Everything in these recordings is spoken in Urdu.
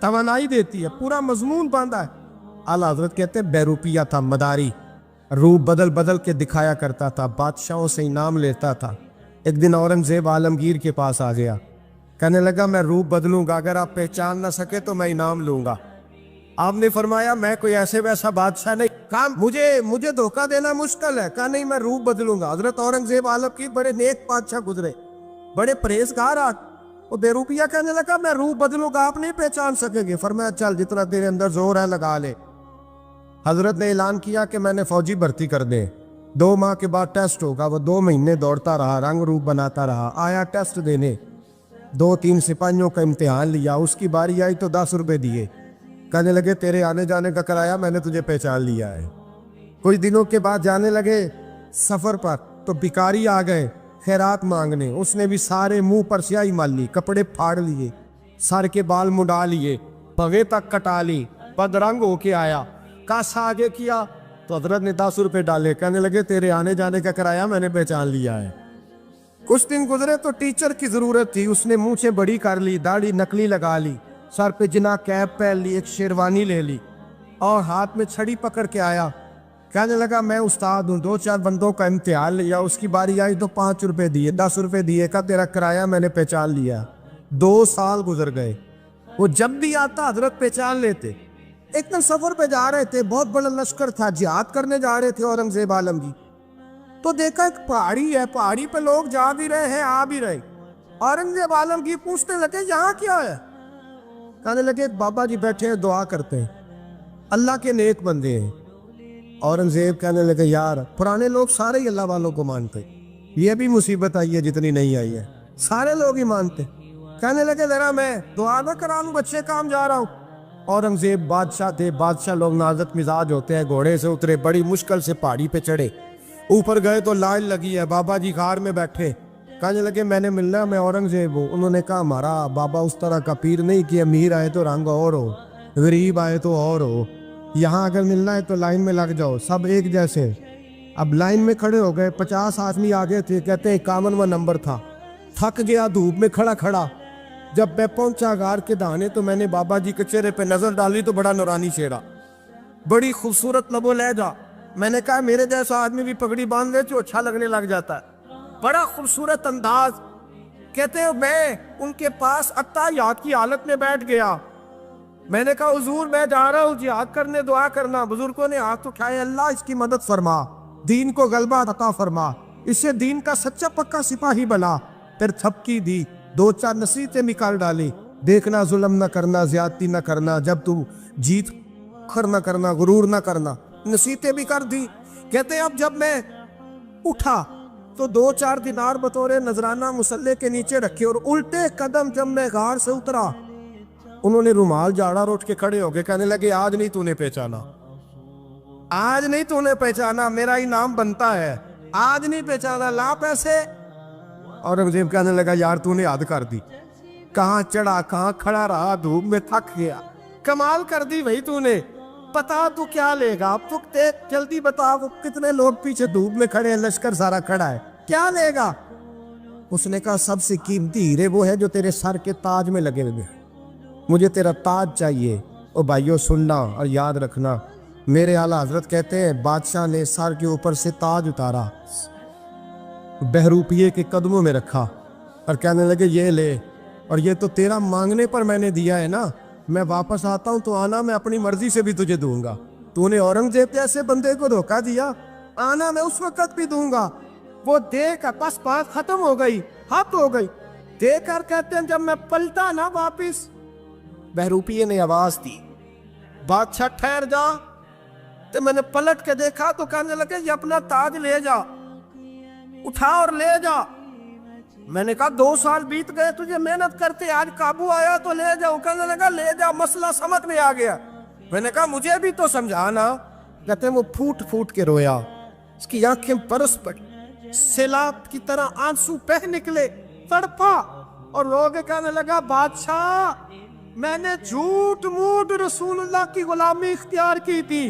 توانائی دیتی ہے, پورا مضمون باندھا ہے. اعلیٰ حضرت کہتے ہیں بہروپیہ تھا, مداری, روپ بدل بدل کے دکھایا کرتا تھا, بادشاہوں سے انعام لیتا تھا. ایک دن اورنگزیب عالمگیر کے پاس آ گیا, کہنے لگا میں روپ بدلوں گا, اگر آپ پہچان نہ سکے تو میں انعام لوں گا. آپ نے فرمایا میں کوئی ایسے ویسا بادشاہ نہیں, کہا مجھے دھوکہ دینا مشکل ہے. کہا نہیں میں روپ بدلوں گا. حضرت اورنگزیب عالمگیر بڑے نیک بادشاہ گزرے, بڑے پرہیزگار. وہ بہروپیہ کہنے لگا میں روپ بدلوں گا, آپ نہیں پہچان سکیں گے. فرمایا چل جتنا تیرے اندر زور ہے لگا لے. حضرت نے اعلان کیا کہ میں نے فوجی بھرتی کر دے, 2 ماہ کے بعد ٹیسٹ ہوگا. وہ 2 مہینے دوڑتا رہا, رنگ روپ بناتا رہا, آیا ٹیسٹ دینے, 2-3 سپاہیوں کا امتحان لیا. اس کی باری آئی تو 10 روپے دیے, کہنے لگے تیرے آنے جانے کا کرایہ میں نے تجھے پہچان لیا ہے. کچھ دنوں کے بعد جانے لگے سفر پر, تو بھکاری آ گئے خیرات مانگنے. اس نے بھی سارے منہ پر سیاہی مال لی, کپڑے پھاڑ لیے, سر کے بال مڈا لیے, پگے تک کٹا لی, بدرنگ ہو کے آیا. کاسا آگے کیا تو حضرت نے 10 روپے ڈالے, کہنے لگے تیرے آنے جانے کا کرایہ میں نے پہچان لیا ہے. کچھ دن گزرے تو ٹیچر کی ضرورت تھی. اس نے مونچھیں بڑی کر لی, داڑھی نکلی لگا لی, سر پہ جنا کیپ پہن لی, ایک شیروانی لے لی اور ہاتھ میں چھڑی پکڑ کے آیا. کہنے لگا میں استاد ہوں, 2-4 بندوں کا امتحان لیا, اس کی باری آئی تو 5 روپے دیے, 10 روپے دیے, کا تیرا کرایہ میں نے پہچان لیا. 2 سال گزر گئے. وہ جب بھی آتا حضرت پہچان لیتے. ایک دن سفر پہ جا رہے تھے, بہت بڑا لشکر تھا, جہاد کرنے جا رہے تھے اورنگزیب عالمگیر. تو دیکھا ایک پہاڑی ہے, پہاڑی پہ لوگ جا بھی رہے ہیں آ بھی رہے. اورنگزیب عالمگیر پوچھنے لگے یہاں کیا ہے؟ کہنے لگے بابا جی بیٹھے ہیں دعا کرتے ہیں, اللہ کے نیک بندے ہیں. اورنگزیب کہنے لگے یار پرانے لوگ سارے ہی اللہ والوں کو مانتے, یہ بھی مصیبت آئی ہے جتنی نہیں آئی ہے, سارے لوگ ہی مانتے. کہنے لگے ذرا میں دعا نہ کرا لوں, بچے کام جا رہا ہوں. اورنگزیب بادشاہ تھے, بادشاہ لوگ نازک مزاج ہوتے ہیں. گھوڑے سے اترے, بڑی مشکل سے پہاڑی پہ چڑھے, اوپر گئے تو لائن لگی ہے, بابا جی غار میں بیٹھے. کہنے لگے میں نے ملنا, میں اورنگزیب ہوں. انہوں نے کہا ہمارا بابا اس طرح کا پیر نہیں کہ امیر آئے تو رنگ اور ہو, غریب آئے تو اور ہو. یہاں اگر ملنا ہے تو لائن میں لگ جاؤ, سب ایک جیسے. اب لائن میں کھڑے ہو گئے, 50 آدمی آگے تھے, کہتے ہیں 51واں نمبر تھا. تھک گیا دھوپ میں کھڑا کھڑا. جب میں پہنچا غار کے دہانے تو میں نے بابا جی کے چہرے پہ نظر ڈالی تو بڑا نورانی چہرہ, بڑی خوبصورت لب و لہجہ. میں نے کہا میرے جیسا آدمی بھی پگڑی باندھ لے تو اچھا لگنے لگ جاتا ہے, بڑا خوبصورت انداز. کہتے ہیں میں ان کے پاس اتحیات کی حالت میں بیٹھ گیا. میں نے کہا حضور میں جا رہا ہوں جہاد کرنے, دعا کرنا. بزرگوں نے ہاتھ اٹھائے, اللہ اس کی مدد فرما, دین کو غلبہ عطا فرما, اسے دین کا سچا پکا سپاہی بنا. پھر تھپکی دی, 2-4 نصیحتیں نکال ڈالی, دیکھنا ظلم نہ کرنا, زیادتی نہ کرنا, جب تو جیت کر نہ کرنا, غرور نہ کرنا, نصیحتیں بھی کر دی. کہتے ہیں اب جب میں اٹھا تو 2-4 دینار بطور نذرانہ مسلح کے نیچے رکھے, اور الٹے قدم جب میں غار سے اترا انہوں نے رومال جھاڑا اور اٹھ کے کھڑے ہو گئے. کہنے لگے آج نہیں تو نے پہچانا, آج نہیں تو نے پہچانا, میرا انعام بنتا ہے, آج نہیں پہچانا, لا پیسے. اورنگزیب کہنے لگا یار تو نے حد کر دی, کہاں چڑھا کہاں کھڑا رہا, دھوپ میں تھک گیا, کمال کر دی بھائی تو نے. پتا تو کیا لے گا, اب تو دیکھ جلدی بتا, وہ کتنے لوگ پیچھے دھوپ میں کھڑے ہیں, لشکر سارا کھڑا ہے, کیا لے گا؟ اس نے کہا سب سے قیمتی ہیرے وہ ہے جو تیرے سر کے تاج میں لگے ہوئے, مجھے تیرا تاج چاہیے. او بھائیو سننا اور یاد رکھنا, میرے اعلیٰ حضرت کہتے ہیں بادشاہ نے سر کے اوپر سے تاج اتارا, بہروپیے کے قدموں میں رکھا اور کہنے لگے یہ لے, اور یہ تو تیرا مانگنے پر میں نے دیا ہے نا, میں واپس آتا ہوں تو آنا, میں اپنی مرضی سے بھی تجھے دوں گا. تو نے اورنگزیب جیسے بندے کو دھوکہ دیا, آنا میں اس وقت بھی دوں گا. وہ دے کر بس بات ختم ہو گئی, حد ہو گئی. دے کر کہتے ہیں جب میں پلٹا نا واپس, بہروپیے نے آواز دی بادشاہ ٹھہر جا. تو میں نے پلٹ کے دیکھا تو کہنے لگے یہ اپنا تاج لے جا, اٹھا اور لے جا. میں نے کہا 2 سال بیت گئے تجھے محنت کرتے, آج قابو آیا تو لے جاؤ. کہنے لگا لے جا, مسئلہ سمجھ میں آ گیا. میں نے کہا مجھے بھی تو سمجھانا. کہتے ہیں وہ پھوٹ پھوٹ کے رویا, اس کی آنکھیں برس پڑی, سیلاب کی طرح آنسو بہہ نکلے, تڑپا اور رو کے کہنے لگا بادشاہ میں نے جھوٹ موٹ رسول اللہ کی غلامی اختیار کی تھی,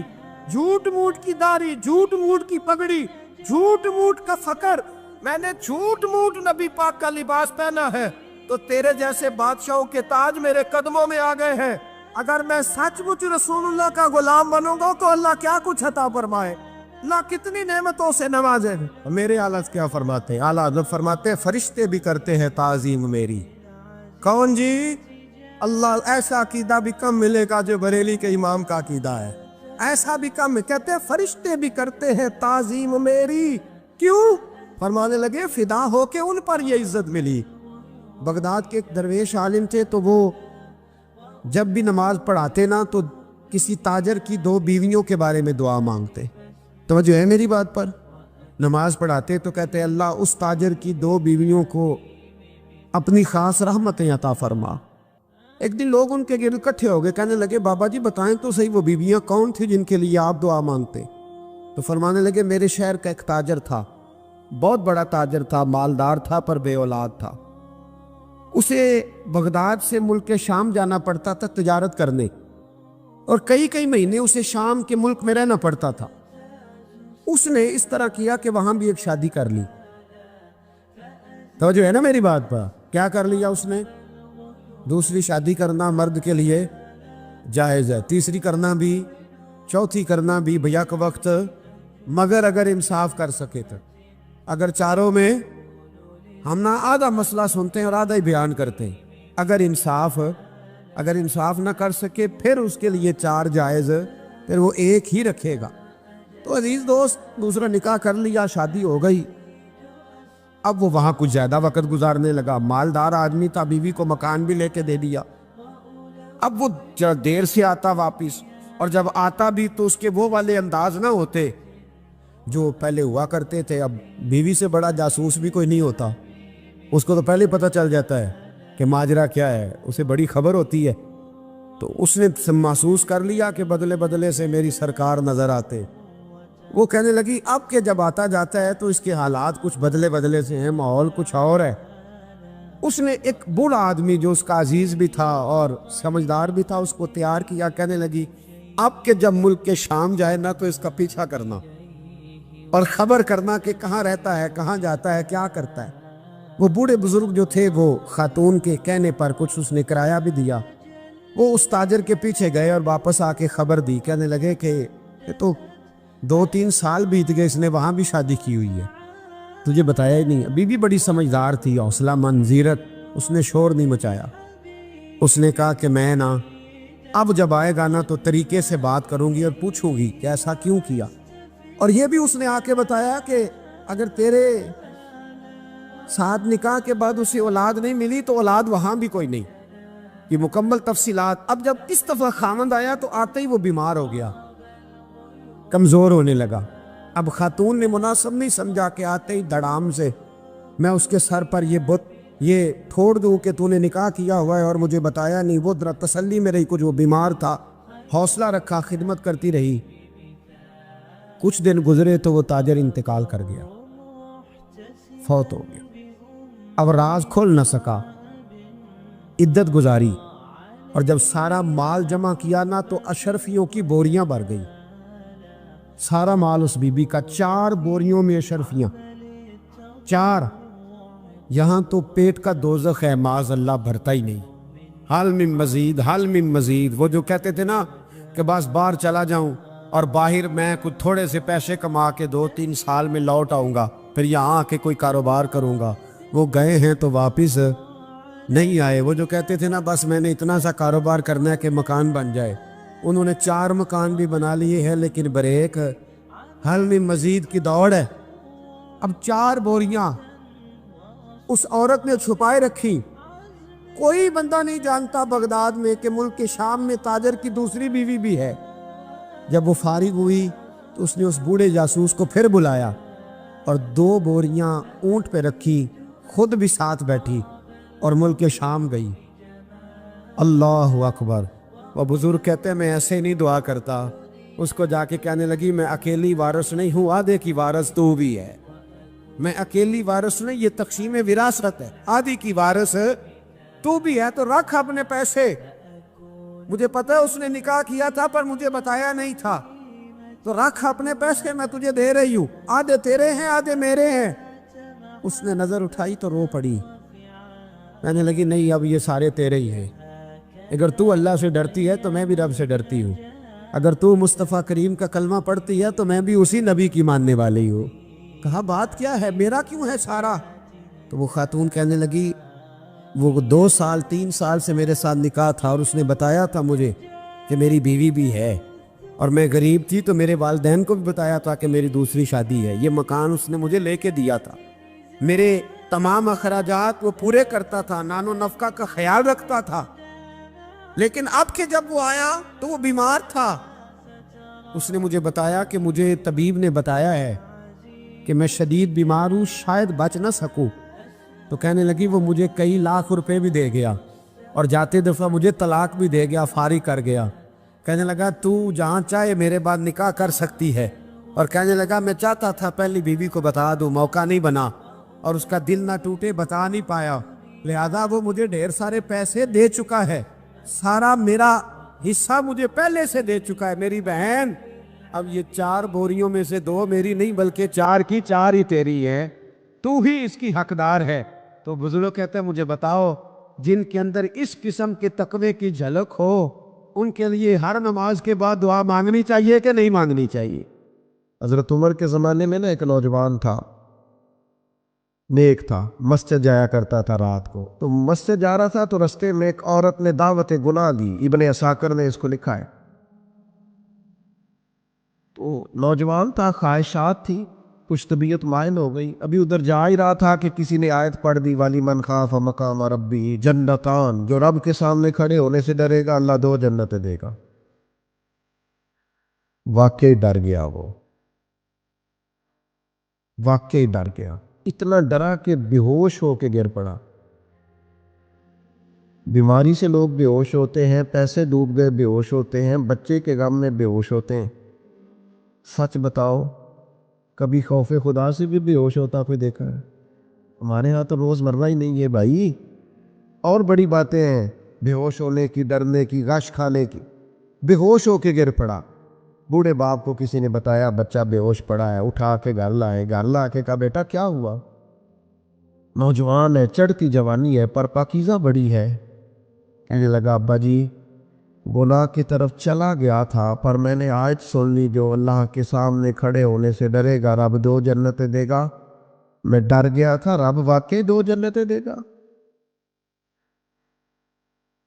جھوٹ موٹ کی داڑھی, جھوٹ موٹ کی پگڑی, جھوٹ موٹ کا فقر, میں نے جھوٹ موٹ نبی پاک کا لباس پہنا ہے, تو تیرے جیسے بادشاہوں کے تاج میرے قدموں میں آ گئے ہیں. اگر میں سچ مچ رسول اللہ کا غلام بنوں گا تو اللہ کیا کچھ عطا فرمائے، اللہ کتنی نعمتوں سے نوازے۔ میرے اعلیٰ کیا فرماتے ہیں؟ اعلیٰ حضرت فرماتے ہیں فرشتے بھی کرتے ہیں تعظیم میری۔ کون جی؟ اللہ ایسا عقیدہ بھی کم ملے گا جو بریلی کے امام کا عقیدہ ہے، ایسا بھی کم۔ کہتے ہیں فرشتے بھی کرتے ہیں تعظیم میری۔ کیوں؟ فرمانے لگے فدا ہو کے ان پر یہ عزت ملی۔ بغداد کے ایک درویش عالم تھے، تو وہ جب بھی نماز پڑھاتے نا تو کسی تاجر کی 2 بیویوں کے بارے میں دعا مانگتے۔ توجہ ہے میری بات پر؟ نماز پڑھاتے تو کہتے اللہ اس تاجر کی 2 بیویوں کو اپنی خاص رحمتیں عطا فرما۔ ایک دن لوگ ان کے گرد اکٹھے ہو گئے، کہنے لگے بابا جی بتائیں تو صحیح وہ بیویاں کون تھی جن کے لیے آپ دعا مانگتے؟ تو فرمانے لگے میرے شہر کا ایک تاجر تھا، بہت بڑا تاجر تھا، مالدار تھا پر بے اولاد تھا۔ اسے بغداد سے ملک شام جانا پڑتا تھا تجارت کرنے، اور کئی مہینے اسے شام کے ملک میں رہنا پڑتا تھا۔ اس نے اس طرح کیا کہ وہاں بھی ایک شادی کر لی۔ توجہ ہے نا میری بات پر؟ کیا کر لیا اس نے؟ دوسری شادی کرنا مرد کے لیے جائز ہے، تیسری کرنا بھی، چوتھی کرنا بھی بھیا کے وقت، مگر اگر انصاف کر سکے تو۔ اگر چاروں میں ہم نہ آدھا مسئلہ سنتے ہیں اور آدھا ہی بیان کرتے ہیں، اگر انصاف نہ کر سکے پھر اس کے لیے 4 جائز، پھر وہ ایک ہی رکھے گا۔ تو عزیز دوست دوسرا نکاح کر لیا، شادی ہو گئی۔ اب وہ وہاں کچھ زیادہ وقت گزارنے لگا، مالدار آدمی تھا، بیوی کو مکان بھی لے کے دے دیا۔ اب وہ دیر سے آتا واپس، اور جب آتا بھی تو اس کے وہ والے انداز نہ ہوتے جو پہلے ہوا کرتے تھے۔ اب بیوی سے بڑا جاسوس بھی کوئی نہیں ہوتا، اس کو تو پہلے پتہ چل جاتا ہے کہ ماجرا کیا ہے، اسے بڑی خبر ہوتی ہے۔ تو اس نے محسوس کر لیا کہ بدلے بدلے سے میری سرکار نظر آتے۔ وہ کہنے لگی اب کہ جب آتا جاتا ہے تو اس کے حالات کچھ بدلے بدلے سے ہیں، ماحول کچھ اور ہے۔ اس نے ایک بوڑھا آدمی جو اس کا عزیز بھی تھا اور سمجھدار بھی تھا اس کو تیار کیا، کہنے لگی اب کہ جب ملک کے شام جائے نا تو اس کا پیچھا کرنا اور خبر کرنا کہ کہاں رہتا ہے، کہاں جاتا ہے، کیا کرتا ہے۔ وہ بوڑھے بزرگ جو تھے وہ خاتون کے کہنے پر کچھ اس نے کرایہ بھی دیا۔ وہ اس تاجر کے پیچھے گئے اور واپس آ کے خبر دی، کہنے لگے کہ یہ تو 2-3 سال بیت گئے، اس نے وہاں بھی شادی کی ہوئی ہے، تجھے بتایا ہی نہیں۔ بی بی بڑی سمجھدار تھی، حوصلہ مند، زیرت، اس نے شور نہیں مچایا۔ اس نے کہا کہ میں نا اب جب آئے گا نا تو طریقے سے بات کروں گی اور پوچھوں گی کہ ایسا کیوں کیا، اور یہ بھی اس نے آ کے بتایا کہ اگر تیرے ساتھ نکاح کے بعد اسے اولاد نہیں ملی تو اولاد وہاں بھی کوئی نہیں، یہ مکمل تفصیلات۔ اب جب اس دفعہ خامند آیا تو آتے ہی وہ بیمار ہو گیا، کمزور ہونے لگا۔ اب خاتون نے مناسب نہیں سمجھا کہ آتے ہی دڑام سے میں اس کے سر پر یہ بت یہ ٹھوڑ دوں کہ تو نے نکاح کیا ہوا ہے اور مجھے بتایا نہیں۔ وہ ذرا تسلی میں رہی، کچھ وہ بیمار تھا، حوصلہ رکھا، خدمت کرتی رہی۔ کچھ دن گزرے تو وہ تاجر انتقال کر گیا، فوت ہو گیا۔ اب راز کھل نہ سکا، عدت گزاری، اور جب سارا مال جمع کیا نا تو اشرفیوں کی بوریاں بھر گئی۔ سارا مال اس بی بی کا، 4 بوریوں میں اشرفیاں، 4۔ یہاں تو پیٹ کا دوزخ ہے، معاذ اللہ، بھرتا ہی نہیں۔ حل من مزید، حل من مزید۔ وہ جو کہتے تھے نا کہ بس باہر چلا جاؤں اور باہر میں کچھ تھوڑے سے پیسے کما کے 2-3 سال میں لوٹ آؤں گا، پھر یہاں آ کے کوئی کاروبار کروں گا، وہ گئے ہیں تو واپس نہیں آئے۔ وہ جو کہتے تھے نا بس میں نے اتنا سا کاروبار کرنا ہے کہ مکان بن جائے، انہوں نے 4 مکان بھی بنا لیے ہیں، لیکن بریک حل من مزید کی دوڑ ہے۔ اب 4 بوریاں اس عورت نے چھپائے رکھی، کوئی بندہ نہیں جانتا بغداد میں کہ ملک کے شام میں تاجر کی دوسری بیوی بھی ہے۔ جب وہ فارغ ہوئی تو اس نے اس بوڑھے جاسوس کو پھر بلایا اور 2 بوریاں اونٹ پہ رکھی، خود بھی ساتھ بیٹھی اور ملک شام گئی۔ اللہ اکبر۔ وہ بزرگ کہتے ہیں میں ایسے نہیں دعا کرتا۔ اس کو جا کے کہنے لگی میں اکیلی وارث نہیں ہوں، آدھے کی وارث تو بھی ہے، میں اکیلی وارث نہیں، یہ تقسیم وراثت ہے، آدھی کی وارث تو بھی ہے، تو رکھ اپنے پیسے۔ مجھے پتہ ہے اس نے نکاح کیا تھا پر مجھے بتایا نہیں تھا، تو رکھ اپنے پیسے، میں تجھے دے رہی ہوں، آدھے تیرے ہیں آدھے میرے ہیں۔ اس نے نظر اٹھائی تو رو پڑی، کہنے لگی نہیں اب یہ سارے تیرے ہی ہیں۔ اگر تو اللہ سے ڈرتی ہے تو میں بھی رب سے ڈرتی ہوں، اگر تو مصطفیٰ کریم کا کلمہ پڑھتی ہے تو میں بھی اسی نبی کی ماننے والی ہوں۔ کہا بات کیا ہے، میرا کیوں ہے سارا؟ تو وہ خاتون کہنے لگی وہ 2 سال 3 سال سے میرے ساتھ نکاح تھا اور اس نے بتایا تھا مجھے کہ میری بیوی بھی ہے، اور میں غریب تھی تو میرے والدین کو بھی بتایا تھا کہ میری دوسری شادی ہے۔ یہ مکان اس نے مجھے لے کے دیا تھا، میرے تمام اخراجات وہ پورے کرتا تھا، نان و نفقہ کا خیال رکھتا تھا، لیکن اب کہ جب وہ آیا تو وہ بیمار تھا۔ اس نے مجھے بتایا کہ مجھے طبیب نے بتایا ہے کہ میں شدید بیمار ہوں، شاید بچ نہ سکوں۔ تو کہنے لگی وہ مجھے کئی لاکھ روپے بھی دے گیا اور جاتے دفعہ مجھے طلاق بھی دے گیا، فارغ کر گیا۔ کہنے لگا تو جہاں چاہے میرے بعد نکاح کر سکتی ہے، اور کہنے لگا میں چاہتا تھا پہلی بیوی کو بتا دوں، موقع نہیں بنا اور اس کا دل نہ ٹوٹے، بتا نہیں پایا، لہذا وہ مجھے ڈھیر سارے پیسے دے چکا ہے، سارا میرا حصہ مجھے پہلے سے دے چکا ہے۔ میری بہن اب یہ 4 بوریوں میں سے 2 میری نہیں بلکہ 4 کی 4 ہی تیری ہے، تو ہی اس کی حقدار ہے۔ تو بزرگ کہتے ہیں مجھے بتاؤ جن کے اندر اس قسم کے تقوی کی جھلک ہو ان کے لیے ہر نماز کے بعد دعا مانگنی چاہیے کہ نہیں مانگنی چاہیے؟ حضرت عمر کے زمانے میں ایک نوجوان تھا، نیک تھا، مسجد جایا کرتا تھا رات کو۔ تو مسجد جا رہا تھا تو رستے میں ایک عورت نے دعوت گناہ دی، ابن عساکر نے اس کو لکھا ہے۔ تو نوجوان تھا، خواہشات تھی، کچھ طبیعت مائل ہو گئی، ابھی ادھر جا ہی رہا تھا کہ کسی نے آیت پڑھ دی والی من خاف مقام ربی جنتان، جو رب کے سامنے کھڑے ہونے سے ڈرے گا اللہ 2 جنتیں دے گا۔ واقعی ڈر گیا، وہ واقعی ڈر گیا، اتنا ڈرا کہ بے ہوش ہو کے گر پڑا۔ بیماری سے لوگ بے ہوش ہوتے ہیں، پیسے ڈوب گئے بے ہوش ہوتے ہیں، بچے کے غم میں بے ہوش ہوتے ہیں۔ سچ بتاؤ کبھی خوف خدا سے بھی بے ہوش ہوتا کوئی دیکھا ہے؟ ہمارے ہاں تو روز مرہ ہی نہیں ہے بھائی، اور بڑی باتیں ہیں بے ہوش ہونے کی، ڈرنے کی، غش کھانے کی۔ بے ہوش ہو کے گر پڑا، بوڑھے باپ کو کسی نے بتایا بچہ بے ہوش پڑا ہے، اٹھا کے گھر لائے، گھر لا کے کہا بیٹا کیا ہوا؟ نوجوان ہے، چڑھتی جوانی ہے پر پاکیزہ بڑی ہے۔ کہنے لگا ابا جی گناہ کی طرف چلا گیا تھا پر میں نے آیت سن لی جو اللہ کے سامنے کھڑے ہونے سے ڈرے گا رب 2 جنتیں دے گا، میں ڈر گیا تھا، رب واقعی 2 جنتیں دے گا۔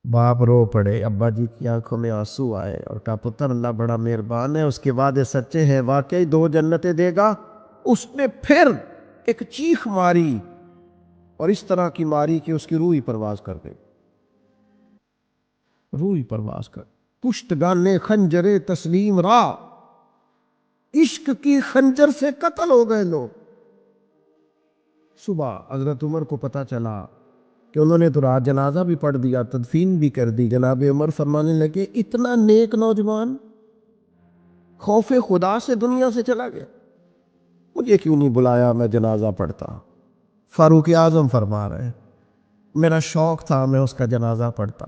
باپ رو پڑے، ابا جی کی آنکھوں میں آنسو آئے اور کہا پتر اللہ بڑا مہربان ہے، اس کے وعدے سچے ہیں، واقعی 2 جنتیں دے گا۔ اس نے پھر ایک چیخ ماری اور اس طرح کی ماری کہ اس کی روح ہی پرواز کر گئی، روح ہی پرواز کر، پشتگانے خنجر تسلیم را، عشق کی خنجر سے قتل ہو گئے لوگ۔ صبح حضرت عمر کو پتہ چلا کہ انہوں نے تو رات جنازہ بھی پڑھ دیا، تدفین بھی کر دی۔ جناب عمر فرمانے لگے اتنا نیک نوجوان خوف خدا سے دنیا سے چلا گیا، مجھے کیوں نہیں بلایا میں جنازہ پڑھتا؟ فاروق اعظم فرما رہے ہیں میرا شوق تھا میں اس کا جنازہ پڑھتا۔